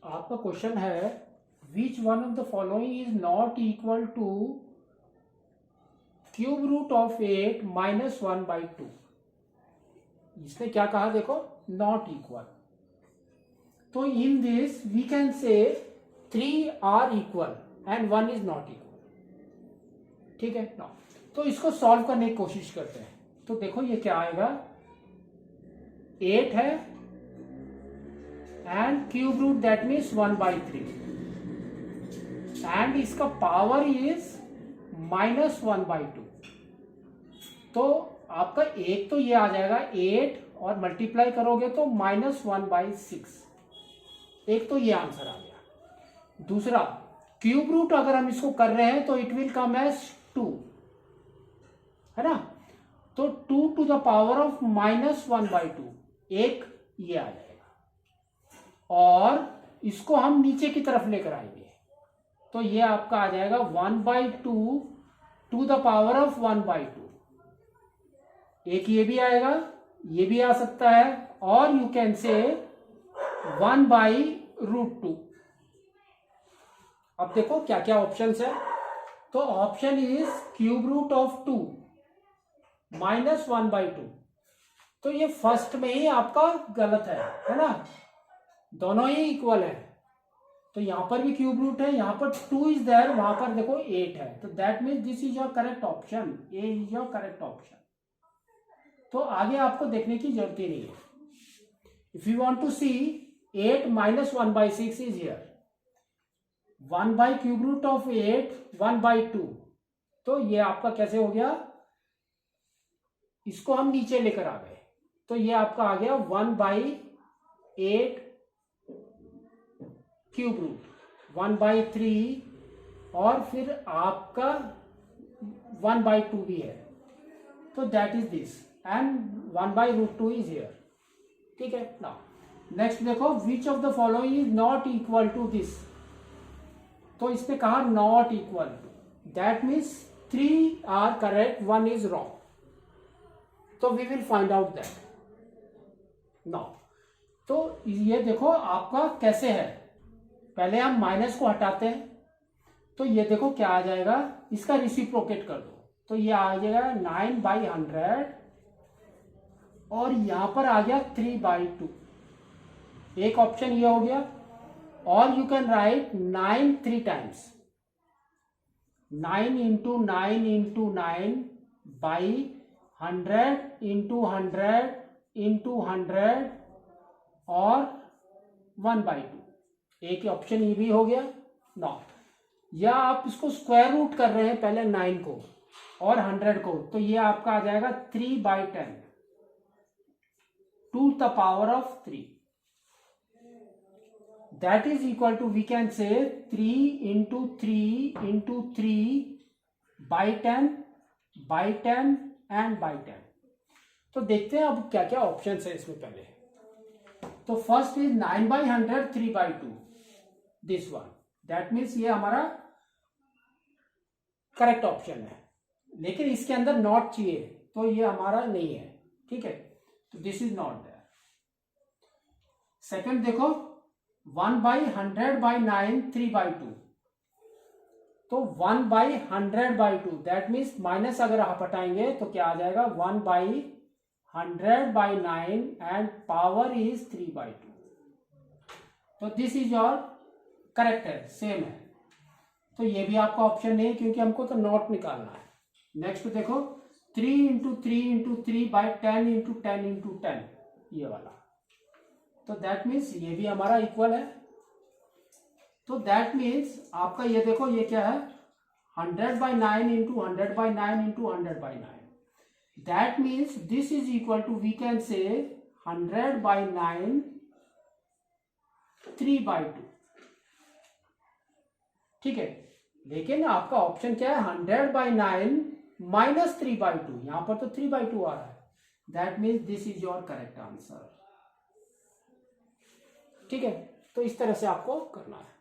आपका क्वेश्चन है which one of the following is not equal to cube root of 8 minus 1/2। इसने क्या कहा देखो, नॉट इक्वल। तो in this we can say 3 are equal and 1 is not equal. ठीक है ना। तो इसको सॉल्व करने की कोशिश करते हैं। तो देखो ये क्या आएगा, 8 है and cube root that means 1/3 and इसका पावर इज -1/2। तो आपका एक तो ये आ जाएगा 8 और मल्टीप्लाई करोगे तो -1/6। एक तो ये आंसर आ गया। दूसरा, क्यूब रूट अगर हम इसको कर रहे हैं तो इट विल कम एज 2, है ना। तो 2 to the power of -1/2 एक ये आ जाएगा और इसको हम नीचे की तरफ लेकर आएंगे तो ये आपका आ जाएगा 1/2 to the power of 1/2। एक ये भी आएगा, ये भी आ सकता है, और यू कैन से 1/√2। अब देखो क्या क्या ऑप्शंस है। तो option is cube root of 2 -1/2। तो ये फर्स्ट में ही आपका गलत है ना। दोनों ही इक्वल है। तो यहां पर भी क्यूब रूट है, यहां पर 2 इज देयर, वहां पर देखो 8 है। तो that means this is your correct option, A is your correct option. तो आगे आपको देखने की जरूरत ही नहीं है। If you want to see 8 - 1/6 is here, 1/क्यूब रूट ऑफ 8 1/2। तो ये आपका कैसे हो गया, इसको हम नीचे लेकर आ गए तो ये आपका आ गया 1/8 क्यूब रूट 1/3 और फिर आपका 1/2 भी है। तो that is this and 1/√2 is here. ठीक है ना। नेक्स्ट देखो, which of the following is not equal to this. तो इसने कहा not equal to, that means 3 are correct, 1 is wrong. तो we will find out that now. तो ये देखो आपका कैसे है, पहले हम माइनस को हटाते हैं तो ये देखो क्या आ जाएगा, इसका रिसिप्रोकेट कर दो तो ये आ जाएगा 9/100 और यहां पर आ गया 3/2। एक ऑप्शन ये हो गया। और you can write 9 3 times, 9 × 9 × 9 by 100 × 100 × 100 और 1/2। एक ऑप्शन ये भी हो गया ना। या आप इसको स्क्वायर रूट कर रहे हैं पहले 9 को और 100 को, तो ये आपका आ जाएगा 3/10 to the power of 3। That is equal to, we can say 3 × 3 × 3/10 and 10। तो देखते हैं अब क्या क्या ऑप्शन है इसमें। पहले तो first is 9/100 3/2, this one, that means ये हमारा करेक्ट ऑप्शन है। लेकिन इसके अंदर नॉट चाहिए तो ये हमारा नहीं है। ठीक है, तो this is not there. Second देखो, 1/100/9 3/2। तो 1/100/2 दैट मीन्स माइनस अगर आप हटाएंगे तो क्या आ जाएगा 1/100/9 एंड पावर इज 3/2। तो दिस इज योर करेक्ट है, सेम है। तो ये भी आपका ऑप्शन नहीं है क्योंकि हमको तो नॉट निकालना है। नेक्स्ट देखो, 3 × 3 × 3/10 × 10 × 10, ये वाला। तो दैट मीन्स ये भी हमारा इक्वल है। तो दैट मीन्स आपका ये देखो ये क्या है, 100/9 × 100/9 × 100/9। That means this is equal to, we can say 100/9 3/2। ठीक है, लेकिन आपका ऑप्शन क्या है, 100/9 - 3/2। यहां पर तो 3/2 आ रहा है। That means this is your correct answer. ठीक है, तो इस तरह से आपको करना है।